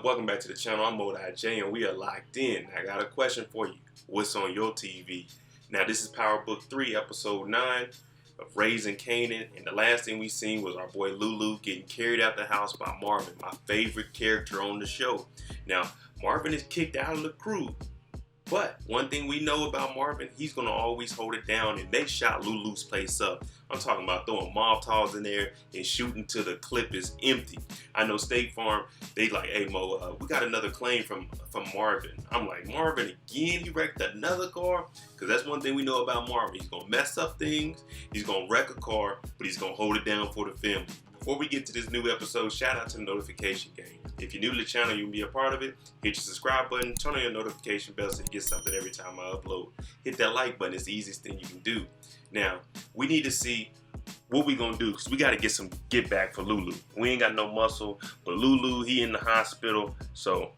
up? Welcome back to the channel. I'm J, and we are locked in. I got a question for you. What's on your TV? Now, this is Power Book 3, Episode 9 of Raising Kanan, and the last thing we seen was our boy Lulu getting carried out the house by Marvin, my favorite character on the show. Now, Marvin is kicked out of the crew, but one thing we know about Marvin, he's going to always hold it down, and they shot Lulu's place up. I'm talking about throwing Molotovs in there and shooting till the clip is empty. I know State Farm, they like, hey Mo, we got another claim from Marvin. I'm like, Marvin again? He wrecked another car? Because that's one thing we know about Marvin. He's going to mess up things, he's going to wreck a car, but he's going to hold it down for the family. Before we get to this new episode, shout out to the notification game. If you're new to the channel, you can be a part of it. Hit your subscribe button, turn on your notification bell so you get something every time I upload. Hit that like button, it's the easiest thing you can do. Now, we need to see what we gonna do, because we gotta get back for Lulu. We ain't got no muscle, but Lulu, he in the hospital, so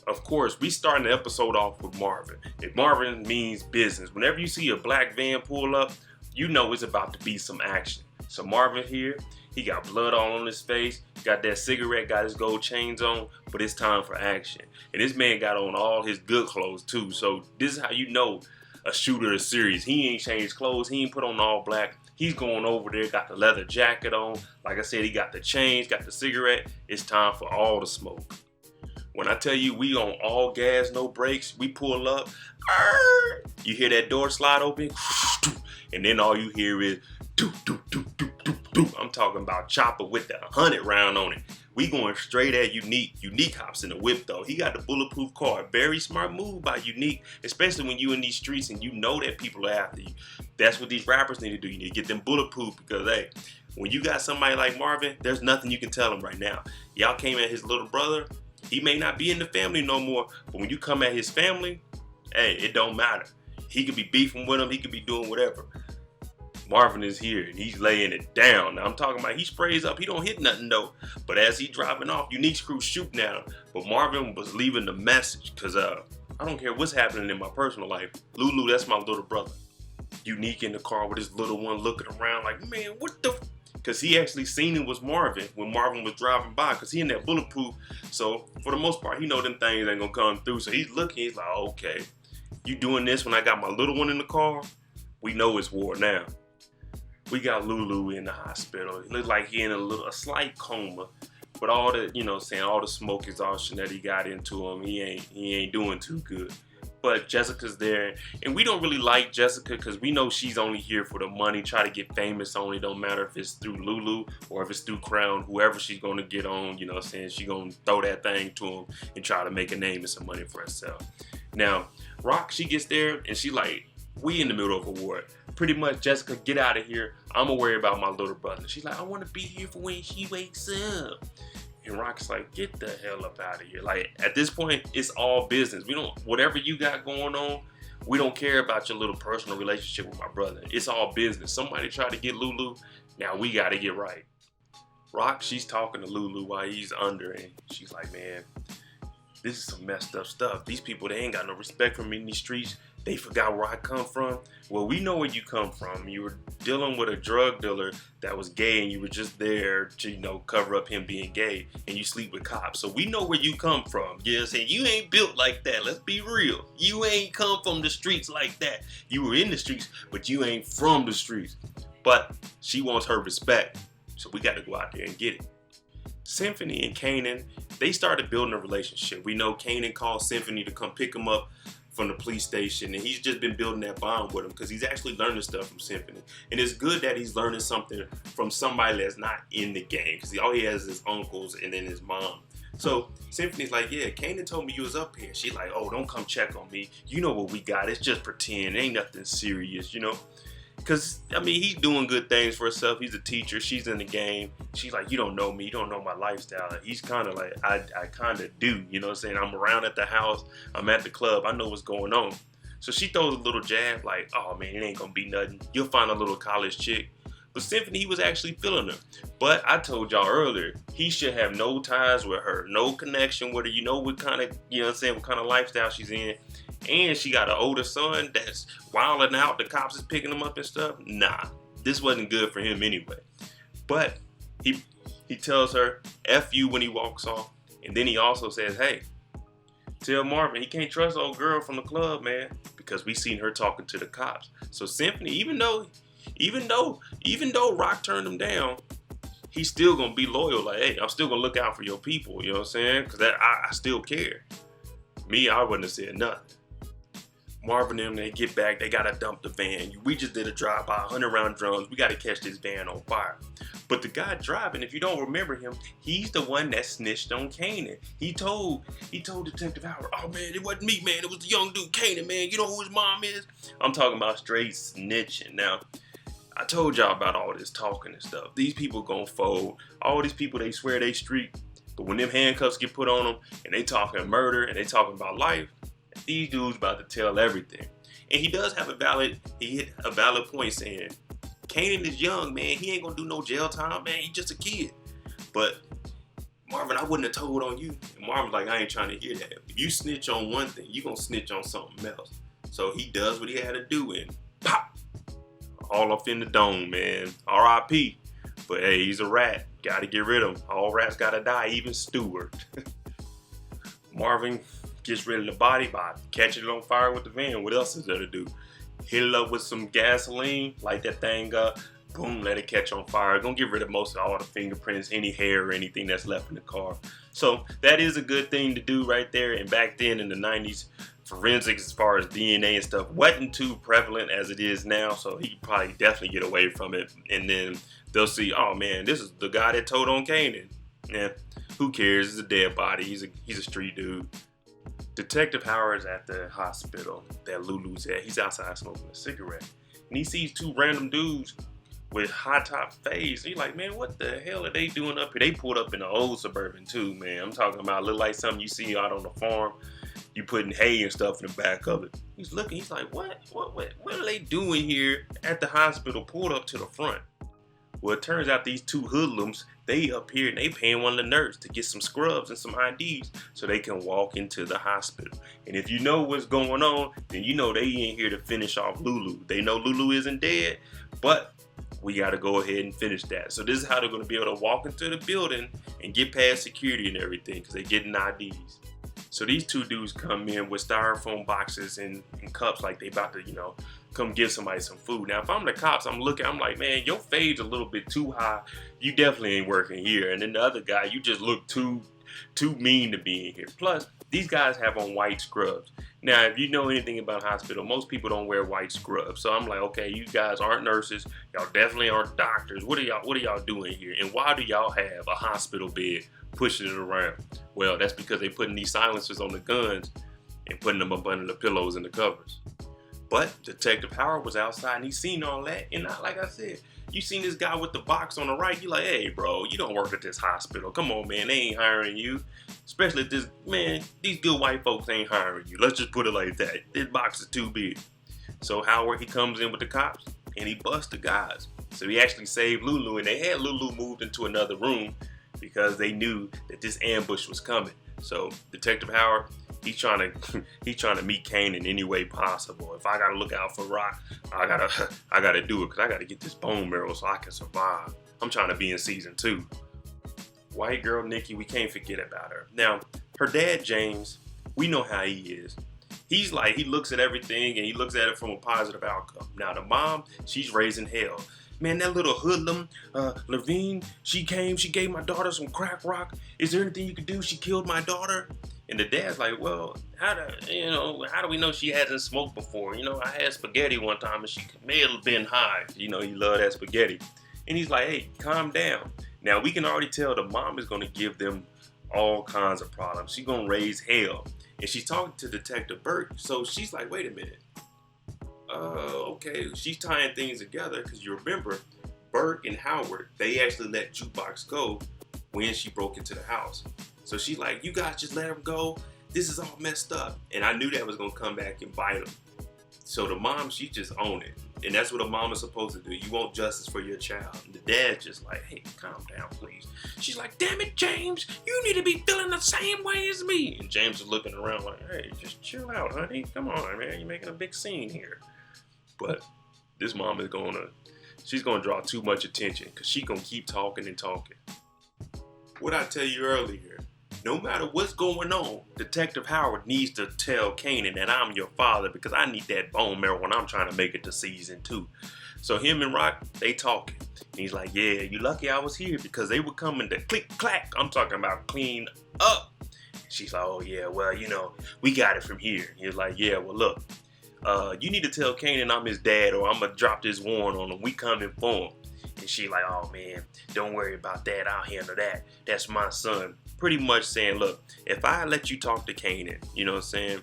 of course, we starting the episode off with Marvin. If Marvin means business, whenever you see a black van pull up, you know it's about to be some action. So Marvin here, he got blood all on his face, got that cigarette, got his gold chains on, but it's time for action. And this man got on all his good clothes too, so this is how you know a shooter is serious. He ain't changed clothes, he ain't put on all black. He's going over there, got the leather jacket on. Like I said, he got the chains, got the cigarette. It's time for all the smoke. When I tell you we on all gas, no brakes, we pull up, you hear that door slide open, and then all you hear is do, do, do, do, do, do. I'm talking about chopper with the 100 round on it. We going straight at Unique. Unique hops in the whip though. He got the bulletproof car. Very smart move by Unique, especially when you in these streets and you know that people are after you. That's what these rappers need to do. You need to get them bulletproof, because hey, when you got somebody like Marvin, there's nothing you can tell him right now. Y'all came at his little brother. He may not be in the family no more, but when you come at his family, hey, it don't matter. He could be beefing with him. He could be doing whatever. Marvin is here and he's laying it down. Now I'm talking about he sprays up, he don't hit nothing though. But as he driving off, Unique's crew shooting at him. But Marvin was leaving the message, because I don't care what's happening in my personal life. Lulu, that's my little brother. Unique in the car with his little one looking around like, man, what the? Because he actually seen it was Marvin when Marvin was driving by, because he in that bulletproof. So for the most part, he know them things ain't gonna come through. So he's looking, he's like, okay, you doing this when I got my little one in the car? We know it's war now. We got Lulu in the hospital. It looked like he in a slight coma, but all the, all the smoke exhaustion that he got into him, he ain't doing too good. But Jessica's there, and we don't really like Jessica because we know she's only here for the money, try to get famous only. Don't matter if it's through Lulu or if it's through Crown, whoever she's gonna get on, she gonna throw that thing to him and try to make a name and some money for herself. Now, Rock, she gets there and she like, we in the middle of a war. Pretty much, Jessica, get out of here. I'm gonna worry about my little brother. She's like, I wanna be here for when she wakes up. And Rock's like, get the hell up out of here. Like, at this point, it's all business. Whatever you got going on, we don't care about your little personal relationship with my brother. It's all business. Somebody tried to get Lulu, now we gotta get right. Rock, she's talking to Lulu while he's under, and she's like, man, this is some messed up stuff. These people, they ain't got no respect for me in these streets. They forgot where I come from. Well, we know where you come from. You were dealing with a drug dealer that was gay, and you were just there to, cover up him being gay, and you sleep with cops. So we know where you come from. You know what I'm saying? You ain't built like that. Let's be real. You ain't come from the streets like that. You were in the streets, but you ain't from the streets. But she wants her respect, so we got to go out there and get it. Symphony and Kanan, they started building a relationship. We know Kanan called Symphony to come pick him up from the police station, and he's just been building that bond with him because he's actually learning stuff from Symphony. And it's good that he's learning something from somebody that's not in the game, because all he has is his uncles and then his mom. So Symphony's like, yeah, Kanan told me you was up here. She's like, oh, don't come check on me. You know what we got. It's just pretend. It ain't nothing serious, Because, he's doing good things for himself. He's a teacher. She's in the game. She's like, you don't know me. You don't know my lifestyle. He's kind of like, I kind of do. You know what I'm saying? I'm around at the house. I'm at the club. I know what's going on. So she throws a little jab like, oh, man, it ain't going to be nothing. You'll find a little college chick. But Symphony, he was actually feeling her. But I told y'all earlier, he should have no ties with her. No connection with her. What kind of, what kind of lifestyle she's in. And she got an older son that's wilding out. The cops is picking him up and stuff. Nah, this wasn't good for him anyway. But he He tells her F you when he walks off. And then he also says, hey, tell Marvin he can't trust old girl from the club, man, because we seen her talking to the cops. So Symphony, even though Rock turned him down, he's still gonna be loyal. Like, hey, I'm still gonna look out for your people. You know what I'm saying? Because I still care. Me, I wouldn't have said nothing. Marvin and them, they get back, they gotta dump the van. We just did a drive-by, 100 round drums. We gotta catch this van on fire. But the guy driving, if you don't remember him, he's the one that snitched on Kanan. He told Detective Howard, oh man, it wasn't me, man. It was the young dude Kanan, man. You know who his mom is? I'm talking about straight snitching. Now, I told y'all about all this talking and stuff. These people gonna fold. All these people, they swear they street. But when them handcuffs get put on them and they talking murder and they talking about life, these dudes about to tell everything. And he does have he hit a valid point saying, Kanan is young, man. He ain't gonna do no jail time, man. He's just a kid. But Marvin, I wouldn't have told on you. And Marvin's like, I ain't trying to hear that. If you snitch on one thing, you gonna snitch on something else. So he does what he had to do and pop! All up in the dome, man. R.I.P. But hey, he's a rat. Gotta get rid of him. All rats gotta die, even Stewart. Marvin gets rid of the body by catching it on fire with the van. What else is there to do? Hit it up with some gasoline, light that thing up, boom, let it catch on fire. Gonna get rid of most of all the fingerprints, any hair or anything that's left in the car. So that is a good thing to do right there. And back then in the 90s, forensics as far as DNA and stuff wasn't too prevalent as it is now. So he probably definitely get away from it. And then they'll see, oh man, this is the guy that told on Kanan. Yeah, who cares? It's a dead body. He's a street dude. Detective Howard's at the hospital that Lulu's at. He's outside smoking a cigarette. And he sees two random dudes with high top fades. He's like, man, what the hell are they doing up here? They pulled up in an old Suburban too, man. I'm talking about look like something you see out on the farm. You putting hay and stuff in the back of it. He's looking, he's like, what are they doing here at the hospital pulled up to the front? Well, it turns out these two hoodlums, they up here and they paying one of the nurses to get some scrubs and some IDs so they can walk into the hospital. And if you know what's going on, then you know they ain't here to finish off Lulu. They know Lulu isn't dead, but we got to go ahead and finish that. So this is how they're going to be able to walk into the building and get past security and everything because they're getting IDs. So these two dudes come in with styrofoam boxes and cups like they about to, come give somebody some food. Now, if I'm the cops, I'm like, man, your fade's a little bit too high. You definitely ain't working here. And then the other guy, you just look too mean to be in here. Plus, these guys have on white scrubs. Now, if you know anything about hospital, most people don't wear white scrubs. So I'm like, okay, you guys aren't nurses. Y'all definitely aren't doctors. What are y'all doing here? And why do y'all have a hospital bed pushing it around? Well, that's because they putting these silencers on the guns and putting them up under the pillows and the covers. But Detective Howard was outside and he seen all that. And like I said, you seen this guy with the box on the right. You like, hey, bro, you don't work at this hospital. Come on, man. They ain't hiring you. Especially these good white folks ain't hiring you. Let's just put it like that. This box is too big. So Howard, he comes in with the cops and he busts the guys. So he actually saved Lulu, and they had Lulu moved into another room because they knew that this ambush was coming. So Detective Howard, he's trying to meet Kanan any way possible. If I gotta look out for Rock, I gotta do it because I gotta get this bone marrow so I can survive. I'm trying to be in season 2. White girl Nikki, we can't forget about her. Now, her dad James, we know how he is. He's like, he looks at everything and he looks at it from a positive outcome. Now the mom, she's raising hell. Man, that little hoodlum, Levine, she gave my daughter some crack rock. Is there anything you could do? She killed my daughter. And the dad's like, well, how do we know she hasn't smoked before? I had spaghetti one time and she may have been high. He loved that spaghetti. And he's like, hey, calm down. Now, we can already tell the mom is going to give them all kinds of problems. She's going to raise hell. And she's talking to Detective Burke. So she's like, wait a minute. Okay, she's tying things together because you remember Burke and Howard, they actually let Jukebox go when she broke into the house. So she's like, you guys just let him go. This is all messed up. And I knew that was going to come back and bite him. So the mom, she just owned it. And that's what a mom is supposed to do. You want justice for your child. And the dad's just like, hey, calm down, please. She's like, damn it, James. You need to be feeling the same way as me. And James is looking around like, hey, just chill out, honey. Come on, man. You're making a big scene here. But this mom is she's going to draw too much attention because she's going to keep talking and talking. What I tell you earlier, no matter what's going on, Detective Howard needs to tell Kanan that I'm your father because I need that bone marrow when I'm trying to make it to season 2. So him and Rock, they talking. And he's like, yeah, you lucky I was here because they were coming to click clack. I'm talking about clean up. She's like, oh yeah, well, we got it from here. He's like, yeah, well look, you need to tell Kanan I'm his dad or I'm gonna drop this warrant on him. We coming for him. And she like, oh man, don't worry about that. I'll handle that. That's my son. Pretty much saying, look, if I let you talk to Kanan, you know what I'm saying,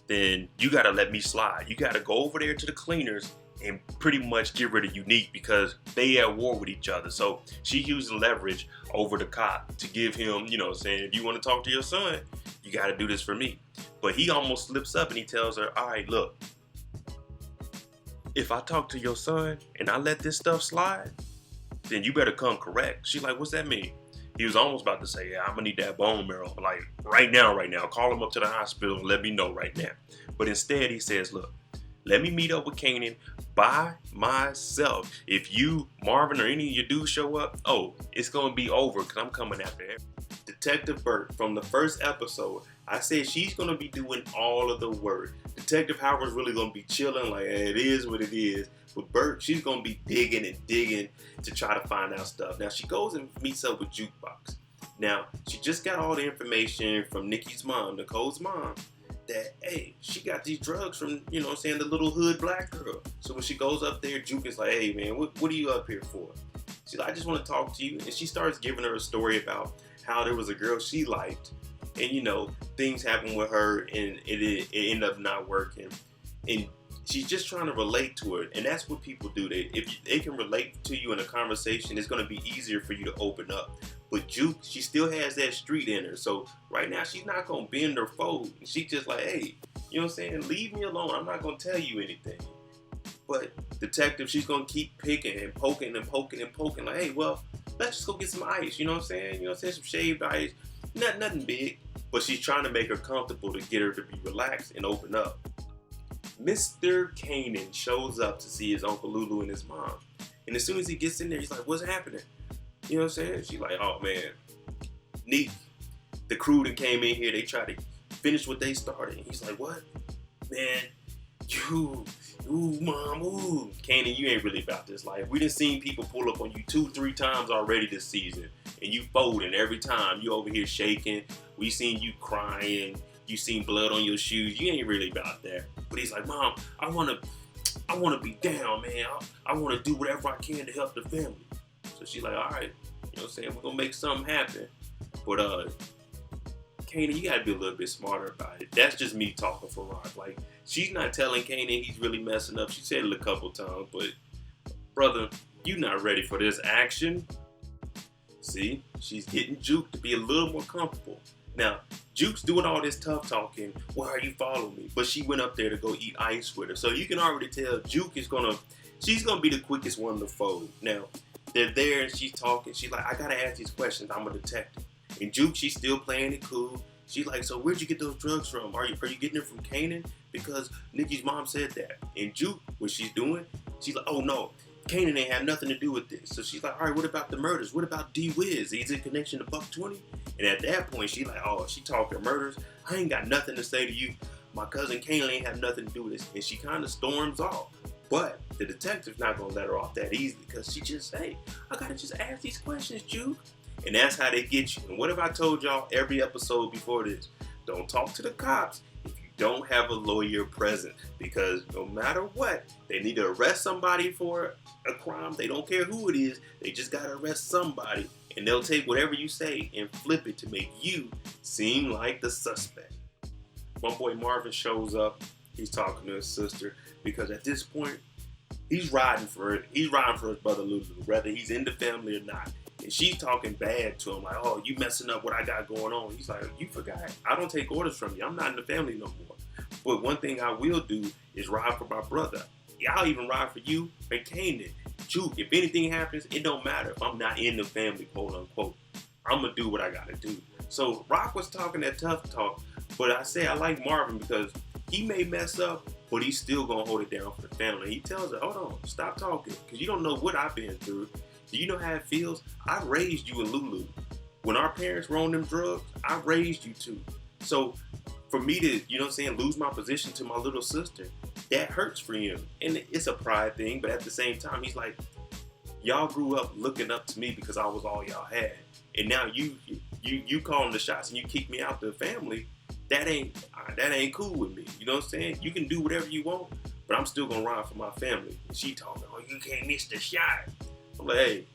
then you got to let me slide. You got to go over there to the cleaners and pretty much get rid of Unique because they at war with each other. So she using leverage over the cop to give him, you know what I'm saying, if you want to talk to your son, you got to do this for me. But he almost slips up and he tells her, all right, look, if I talk to your son and I let this stuff slide, then you better come correct. She's like, what's that mean? He was almost about to say, yeah, I'm gonna need that bone marrow. Like, right now. Call him up to the hospital and let me know right now. But instead, he says, look, let me meet up with Kanan by myself. If you, Marvin, or any of your dudes show up, oh, it's gonna be over because I'm coming after him. Detective Burke, from the first episode, I said she's gonna be doing all of the work. Detective Howard's really gonna be chilling, like, hey, it is what it is. With Burke, she's gonna be digging and digging to try to find out stuff. Now she goes and meets up with Jukebox. Now she just got all the information from Nikki's mom, Nicole's mom, that hey, she got these drugs from, you know what I'm saying, the little hood black girl. So when she goes up there, Juke is like, hey man, what are you up here for? She's like, I just want to talk to you. And she starts giving her a story about how there was a girl she liked, and things happened with her, and it ended up not working. And she's just trying to relate to her, and that's what people do. If they can relate to you in a conversation, it's going to be easier for you to open up. But Juke, she still has that street in her, so right now she's not going to bend or fold. She just like, hey, you know what I'm saying? Leave me alone. I'm not going to tell you anything. But Detective, she's going to keep picking and poking and poking and poking. Like, hey, well, let's just go get some ice. You know what I'm saying? You know what I'm saying? Some shaved ice. Nothing big. But she's trying to make her comfortable to get her to be relaxed and open up. Mr. Kanan shows up to see his Uncle Lulu and his mom. And as soon as he gets in there, he's like, what's happening? You know what I'm saying? She's like, oh man, Neek, the crew that came in here, they tried to finish what they started. And he's like, what? Man, mom. Kanan, you ain't really about this life. We done seen people pull up on you 2-3 times already this season. And you folding every time. You over here shaking. We seen you crying. You seen blood on your shoes. You ain't really about that. But he's like, Mom, I wanna be down, man. I wanna do whatever I can to help the family. So she's like, all right, you know what I'm saying? We're gonna make something happen. But Kanan, you gotta be a little bit smarter about it. That's just me talking for Rock. Like, she's not telling Kanan he's really messing up. She said it a couple times, but brother, you not ready for this action. See, she's getting Juke to be a little more comfortable. Now, Juke's doing all this tough talking. Why are you following me? But she went up there to go eat ice with her. So you can already tell Juke she's gonna be the quickest one to fold. Now, they're there and she's talking. She's like, I gotta ask these questions. I'm a detective. And Juke, she's still playing it cool. She's like, so where'd you get those drugs from? Are you getting it from Kanan? Because Nikki's mom said that. And Juke, what she's doing, she's like, oh no, Kanan ain't have nothing to do with this. So she's like, all right, what about the murders? What about D-Wiz? Is it connection to Buck 20? And at that point, she's like, oh, she talking murders? I ain't got nothing to say to you. My cousin Kanan ain't have nothing to do with this. And she kind of storms off. But the detective's not going to let her off that easily because she just, hey, I got to just ask these questions, Juke. And that's how they get you. And what have I told y'all every episode before this? Don't talk to the cops if you don't have a lawyer present. Because no matter what, they need to arrest somebody for a crime. They don't care who it is. They just got to arrest somebody. And they'll take whatever you say and flip it to make you seem like the suspect. My boy Marvin shows up. He's talking to his sister because at this point, he's riding for it. He's riding for his brother Lulu, whether he's in the family or not. And she's talking bad to him, like, oh, you messing up what I got going on. He's like, you forgot. I don't take orders from you. I'm not in the family no more. But one thing I will do is ride for my brother. Yeah, I'll even ride for you and Kanan. Juke, if anything happens, it don't matter if I'm not in the family, quote unquote. I'm going to do what I got to do. So Rock was talking that tough talk, but I say I like Marvin because he may mess up, but he's still going to hold it down for the family. He tells her, hold on, stop talking, because you don't know what I've been through. Do you know how it feels? I raised you and Lulu. when our parents were on them drugs, I raised you two. So for me to, you know what I'm saying, lose my position to my little sister, that hurts for him. And it's a pride thing, but at the same time, he's like, y'all grew up looking up to me because I was all y'all had. And now you calling the shots and you kick me out the family. That ain't cool with me. You know what I'm saying? You can do whatever you want, but I'm still gonna ride for my family. And she talking, oh, you can't miss the shot. I'm like, hey,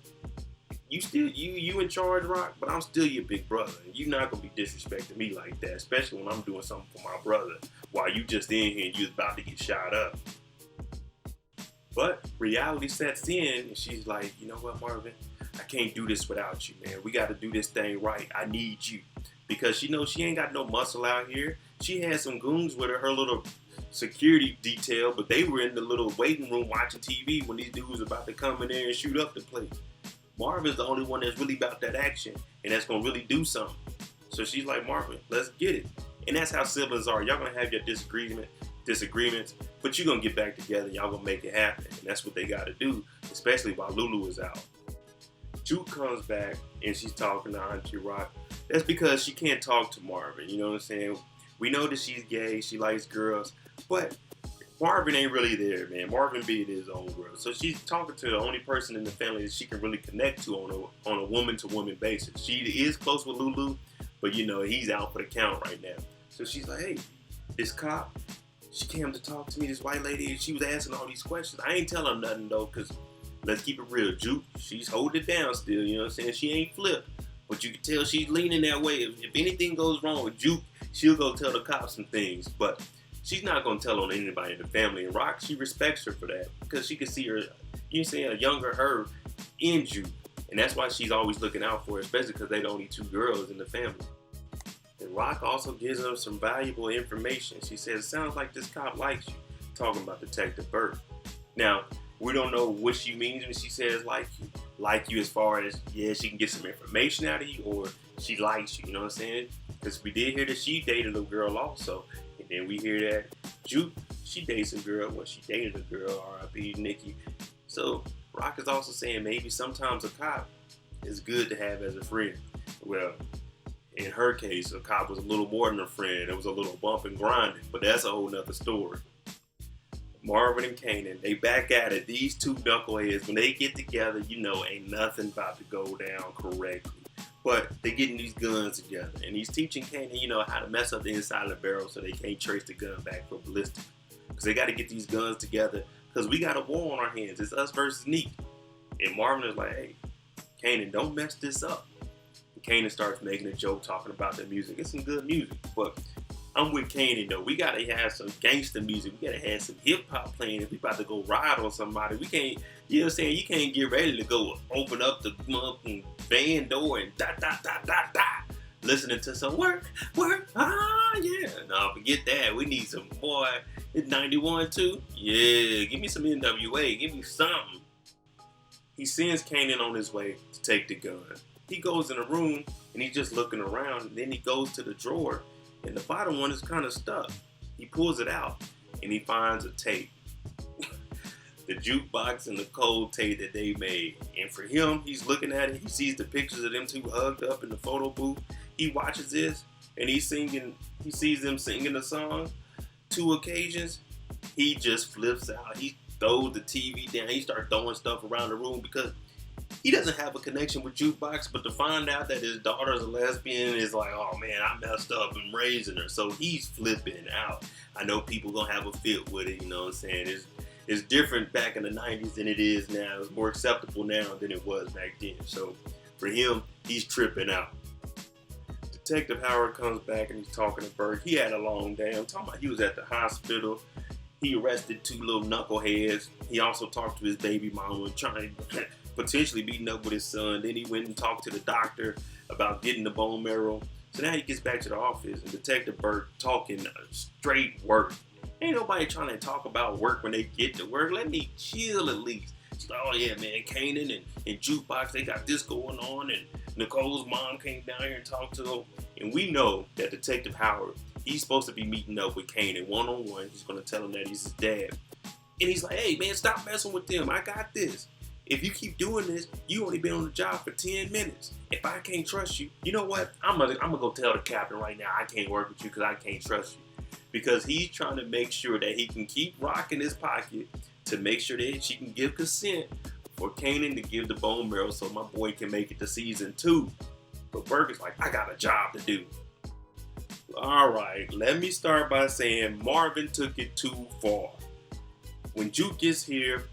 you in charge, Rock, but I'm still your big brother. And you're not gonna be disrespecting me like that, especially when I'm doing something for my brother while you just in here and you about to get shot up. But reality sets in and she's like, you know what, Marvin? I can't do this without you, man. We gotta do this thing right. I need you. Because she knows she ain't got no muscle out here. She had some goons with her little security detail, but they were in the little waiting room watching TV when these dudes about to come in there and shoot up the place. Marvin's the only one that's really about that action and that's gonna really do something. So she's like, Marvin, let's get it. And that's how siblings are. Y'all gonna have your disagreements, but you're gonna get back together. Y'all gonna make it happen. And that's what they gotta do, especially while Lulu is out. Juke comes back and she's talking to Auntie Rock. That's because she can't talk to Marvin, you know what I'm saying? We know that she's gay, she likes girls, but Marvin ain't really there, man. Marvin being his own girl. So she's talking to the only person in the family that she can really connect to on a woman-to-woman basis. She is close with Lulu, but you know, he's out for the count right now. So she's like, hey, this cop, she came to talk to me, this white lady, and she was asking all these questions. I ain't telling her nothing though, because let's keep it real. Juke, she's holding it down still, you know what I'm saying? She ain't flipped. But you can tell she's leaning that way. If anything goes wrong with Juke, she'll go tell the cops some things. But she's not going to tell on anybody in the family. And Rock, she respects her for that. Because she can see her, you know, a younger her in Juke. And that's why she's always looking out for her, especially because they're the only two girls in the family. And Rock also gives her some valuable information. She says, it sounds like this cop likes you. Talking about Detective Burke. Now, we don't know what she means when she says like you. Like you as far as, yeah, she can get some information out of you, or she likes you, you know what I'm saying? Because we did hear that she dated a girl also. And then we hear that Juke, she dates a girl. Well, she dated a girl, R.I.P. Nikki. So Rock is also saying maybe sometimes a cop is good to have as a friend. Well, in her case, a cop was a little more than a friend. It was a little bump and grinding, but that's a whole nother story. Marvin and Kanan, they back at it. These two knuckleheads, when they get together, you know, ain't nothing about to go down correctly. But they getting these guns together, and he's teaching Kanan, you know, how to mess up the inside of the barrel so they can't trace the gun back for ballistic. Because they got to get these guns together, because we got a war on our hands. It's us versus Neat. And Marvin is like, hey, Kanan, don't mess this up. And Kanan starts making a joke talking about the music. It's some good music, but I'm with Kanan though. We gotta have some gangster music. We gotta have some hip hop playing. If we about to go ride on somebody, we can't. You know what I'm saying? You can't get ready to go open up the van door and da da da da da, listening to some work, yeah. No, forget that. We need some boy. It's 91 too. Yeah, give me some NWA. Give me something. He sends Kanan on his way to take the gun. He goes in a room and he's just looking around. And then he goes to the drawer. And the bottom one is kind of stuck. He pulls it out and he finds a tape. The jukebox and the cold tape that they made. And for him, he's looking at it. He sees the pictures of them two hugged up in the photo booth. He watches this and he sees them singing a song 2 occasions. He just flips out. He throws the TV down. He starts throwing stuff around the room because he doesn't have a connection with Jukebox, but to find out that his daughter's a lesbian is like, oh man, I messed up in raising her. So he's flipping out. I know people gonna have a fit with it, you know what I'm saying? It's different back in the 90s than it is now. It's more acceptable now than it was back then. So for him, he's tripping out. Detective Howard comes back and he's talking to Burke. He had a long day. I'm talking about he was at the hospital. He arrested 2 little knuckleheads. He also talked to his baby mama, trying to potentially beating up with his son. Then he went and talked to the doctor about getting the bone marrow. So now he gets back to the office and Detective Burke talking straight work. Ain't nobody trying to talk about work when they get to work. Let me chill at least. She's like, oh yeah, man, Kanan and Jukebox, they got this going on. And Nicole's mom came down here and talked to them. And we know that Detective Howard, he's supposed to be meeting up with Kanan one-on-one. He's going to tell him that he's his dad. And he's like, hey, man, stop messing with them. I got this. If you keep doing this, you only been on the job for 10 minutes. If I can't trust you, You know what? I'm gonna go tell the captain right now I can't work with you because I can't trust you. because he's trying to make sure that he can keep Rock in his pocket to make sure that she can give consent for Kanan to give the bone marrow so my boy can make it to season 2. But Burke is like, I got a job to do. All right, let me start by saying Marvin took it too far. When Juke gets here,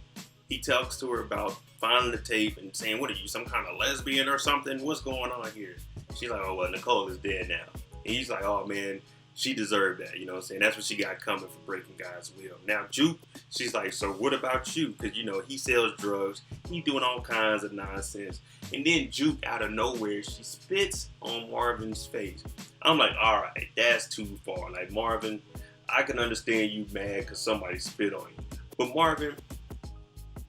he talks to her about finding the tape and saying, what are you, some kind of lesbian or something? What's going on here? She's like, oh, well, Nicole is dead now. And he's like, oh, man, she deserved that. You know what I'm saying? That's what she got coming for breaking God's will. Now, Juke, she's like, so what about you? Because, you know, he sells drugs. He doing all kinds of nonsense. And then Juke, out of nowhere, she spits on Marvin's face. I'm like, all right, that's too far. Like, Marvin, I can understand you mad because somebody spit on you. But Marvin,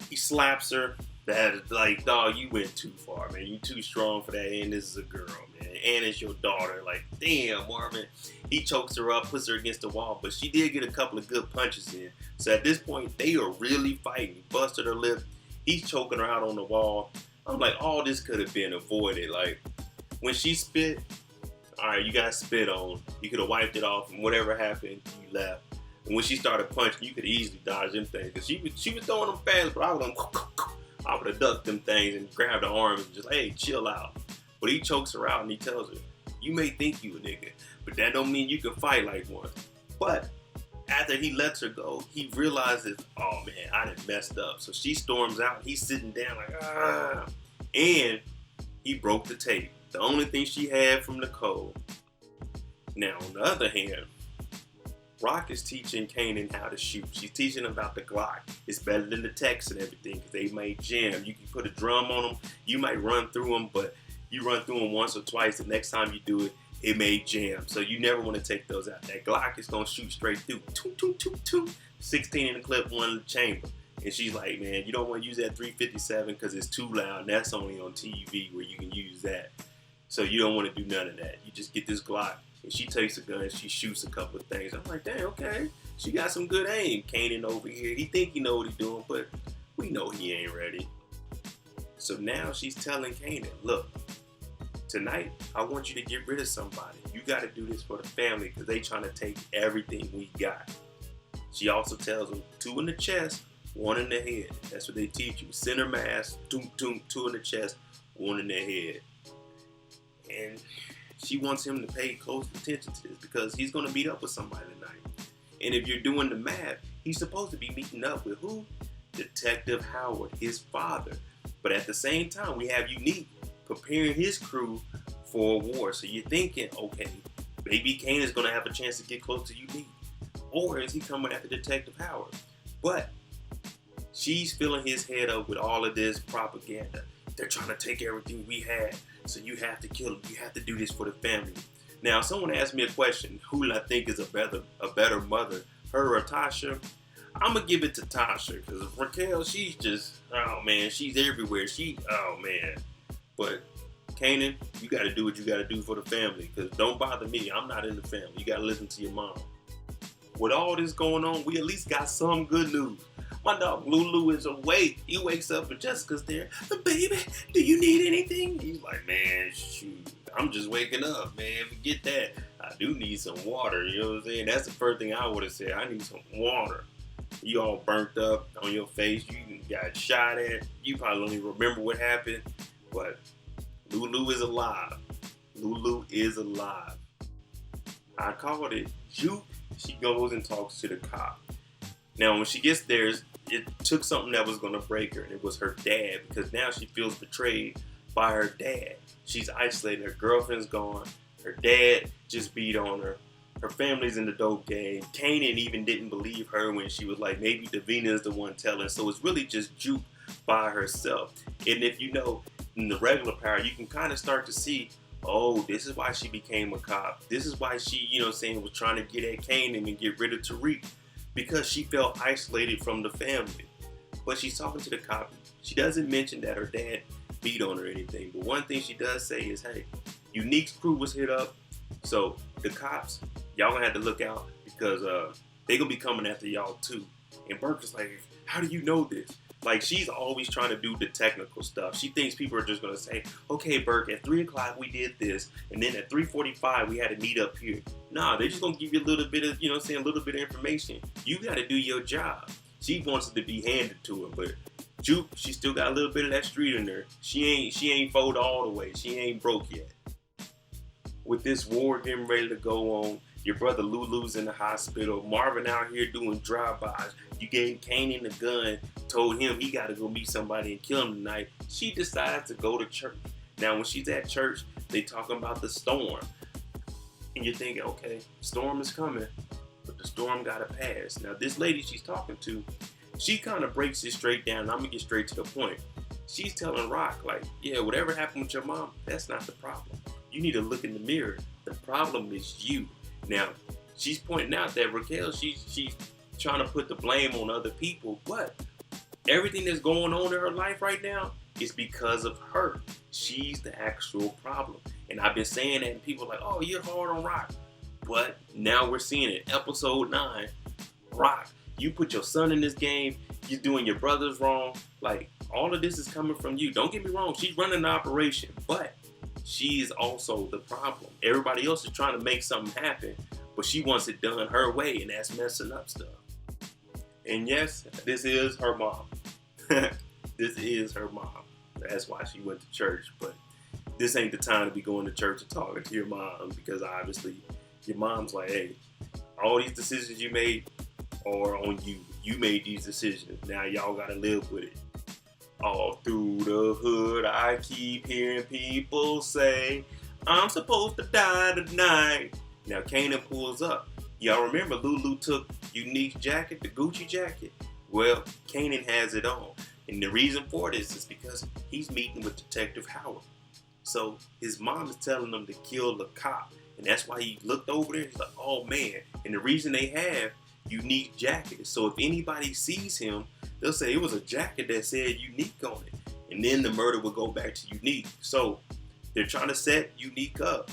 he slaps her. That is like, dog, you went too far, man. You too strong for that. And this is a girl, man. And it's your daughter. Like, damn, Marvin. He chokes her up, puts her against the wall. But she did get a couple of good punches in. So at this point, they are really fighting. He busted her lip. He's choking her out on the wall. I'm like, all this could have been avoided. Like, when she spit, all right, you got spit on. You could have wiped it off, and whatever happened, you left. And when she started punching, you could easily dodge them things. Because she was throwing them fast, but I would have ducked them things and grabbed her arm and just, hey, chill out. But he chokes her out and he tells her, you may think you a nigga, but that don't mean you can fight like one. But after he lets her go, he realizes, oh man, I done messed up. So she storms out. He's sitting down like, ah. And he broke the tape. The only thing she had from Nicole. Now, on the other hand, Rock is teaching Kanan how to shoot. She's teaching him about the Glock. It's better than the Tex and everything because they might jam. You can put a drum on them. You might run through them, but you run through them once or twice. The next time you do it, it may jam. So you never want to take those out. That Glock is going to shoot straight through. 16 in the clip, 1 in the chamber. And she's like, man, you don't want to use that 357 because it's too loud. And that's only on TV where you can use that. So you don't want to do none of that. You just get this Glock. And she takes a gun and she shoots a couple of things. I'm like, damn, okay. She got some good aim. Kanan over here. He think he know what he's doing, but we know he ain't ready. So now she's telling Kanan, look, tonight I want you to get rid of somebody. You got to do this for the family because they trying to take everything we got. She also tells him 2 in the chest, 1 in the head. That's what they teach you. Center mass, 2 in the chest, 1 in the head. And she wants him to pay close attention to this because he's going to meet up with somebody tonight. And if you're doing the math, he's supposed to be meeting up with who? Detective Howard, his father. But at the same time, we have Unique preparing his crew for a war. So you're thinking, okay, maybe Kanan's going to have a chance to get close to Unique. Or is he coming after Detective Howard? But she's filling his head up with all of this propaganda. They're trying to take everything we had. So you have to kill him. You have to do this for the family. Now, someone asked me a question. Who I think is a better mother, her or Tasha? I'm going to give it to Tasha. Because Raquel, she's just, oh man, she's everywhere. Oh man. But Kanan, you got to do what you got to do for the family. Because don't bother me. I'm not in the family. You got to listen to your mom. With all this going on, we at least got some good news. My dog Lulu is awake. He wakes up and Jessica's there. Baby, do you need anything? He's like, man, shoot, I'm just waking up, man. Forget that. I do need some water. You know what I'm saying? That's the first thing I would have said. I need some water. You all burnt up on your face. You got shot at. You probably don't even remember what happened. But Lulu is alive. Lulu is alive. I called it. Juke, she goes and talks to the cop. Now, when she gets there, it took something that was going to break her, and it was her dad, because now she feels betrayed by her dad. She's isolated. Her girlfriend's gone. Her dad just beat on her. Her family's in the dope game. Kanan even didn't believe her when she was like, maybe Davina is the one telling. So it's really just Juke by herself. And if you know, in the regular power, you can kind of start to see, oh, this is why she became a cop. This is why she, you know, saying was trying to get at Kanan and get rid of Tariq. Because she felt isolated from the family. But she's talking to the cop. She doesn't mention that her dad beat on her or anything. But one thing she does say is, hey, Unique's crew was hit up. So the cops, y'all gonna have to look out because they gonna be coming after y'all too. And Burke is like, how do you know this? Like, she's always trying to do the technical stuff. She thinks people are just going to say, okay, Burke, at 3 o'clock we did this, and then at 3:45 we had to meet up here. Nah, they're just going to give you a little bit of, you know what I'm saying, a little bit of information. You got to do your job. She wants it to be handed to her, but Juke, she still got a little bit of that street in her. She ain't folded all the way. She ain't broke yet. With this war getting ready to go on, your brother Lulu's in the hospital. Marvin out here doing drive-bys. You gave Kanan the gun, told him he got to go meet somebody and kill him tonight. She decides to go to church. Now, when she's at church, they talking about the storm. And you're thinking, okay, storm is coming, but the storm got to pass. Now, this lady she's talking to, she kind of breaks it straight down. And I'm going to get straight to the point. She's telling Rock, like, yeah, whatever happened with your mom, that's not the problem. You need to look in the mirror. The problem is you. Now, she's pointing out that Raquel, she's trying to put the blame on other people, but everything that's going on in her life right now is because of her. She's the actual problem. And I've been saying that, and people are like, oh, you're hard on Rock. But now we're seeing it. Episode 9, Rock, you put your son in this game. You're doing your brothers wrong. Like, all of this is coming from you. Don't get me wrong. She's running the operation, but she's also the problem. Everybody else is trying to make something happen, but she wants it done her way, and that's messing up stuff. And yes, this is her mom. This is her mom. That's why she went to church, but this ain't the time to be going to church and talking to your mom, because obviously your mom's like, hey, all these decisions you made are on you. You made these decisions. Now y'all gotta live with it. All through the hood, I keep hearing people say, I'm supposed to die tonight. Now, Kanan pulls up. Y'all remember Lulu took Unique's jacket, the Gucci jacket? Well, Kanan has it on. And the reason for this is because he's meeting with Detective Howard. So his mom is telling him to kill the cop. And that's why he looked over there. He's like, oh, man. And the reason they have Unique jacket is so if anybody sees him, they'll say it was a jacket that said Unique on it. And then the murder will go back to Unique. So they're trying to set Unique up.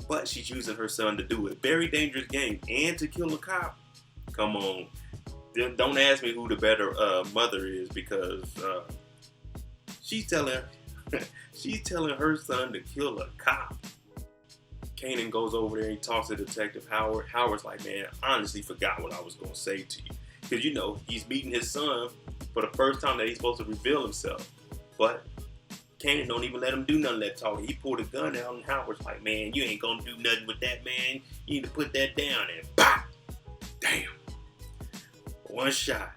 But she's using her son to do it. Very dangerous game. And to kill a cop. Come on. Don't ask me who the better mother is, because she's telling her son to kill a cop. Kanan goes over there and he talks to Detective Howard. Howard's like, man, I honestly forgot what I was going to say to you. Because, you know, he's meeting his son for the first time that he's supposed to reveal himself. But Kanan don't even let him do none of that talking. He pulled a gun out and Howard's like, man, you ain't going to do nothing with that, man. You need to put that down. And pop! Damn. One shot.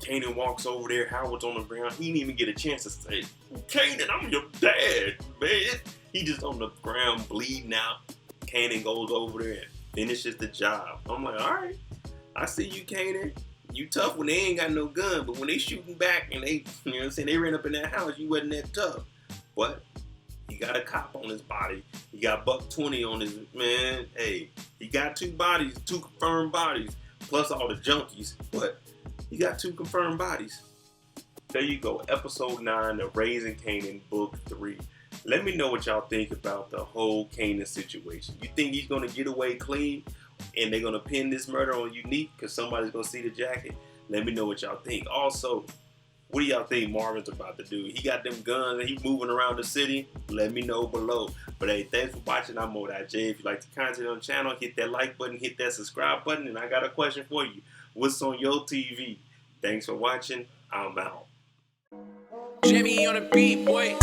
Kanan walks over there. Howard's on the ground. He didn't even get a chance to say, Kanan, I'm your dad, man. He just on the ground bleeding out. Kanan goes over there and finishes the job. I'm like, all right. I see you, Kanan. You tough when they ain't got no gun, but when they shooting back and they, you know what I'm saying, they ran up in that house, you wasn't that tough. But he got a cop on his body. He got $120 on his, man. Hey, he got 2 bodies, 2 confirmed bodies, plus all the junkies. But he got 2 confirmed bodies. There you go, episode 9 of Raising Kanan, book 3. Let me know what y'all think about the whole Kanan situation. You think he's going to get away clean and they're going to pin this murder on Unique because somebody's going to see the jacket? Let me know what y'all think. Also, what do y'all think Marvin's about to do? He got them guns and he's moving around the city? Let me know below. But hey, thanks for watching. I'm Mo.J. If you like the content on the channel, hit that like button, hit that subscribe button, and I got a question for you. What's on your TV? Thanks for watching. I'm out. Jimmy on the beat, boy.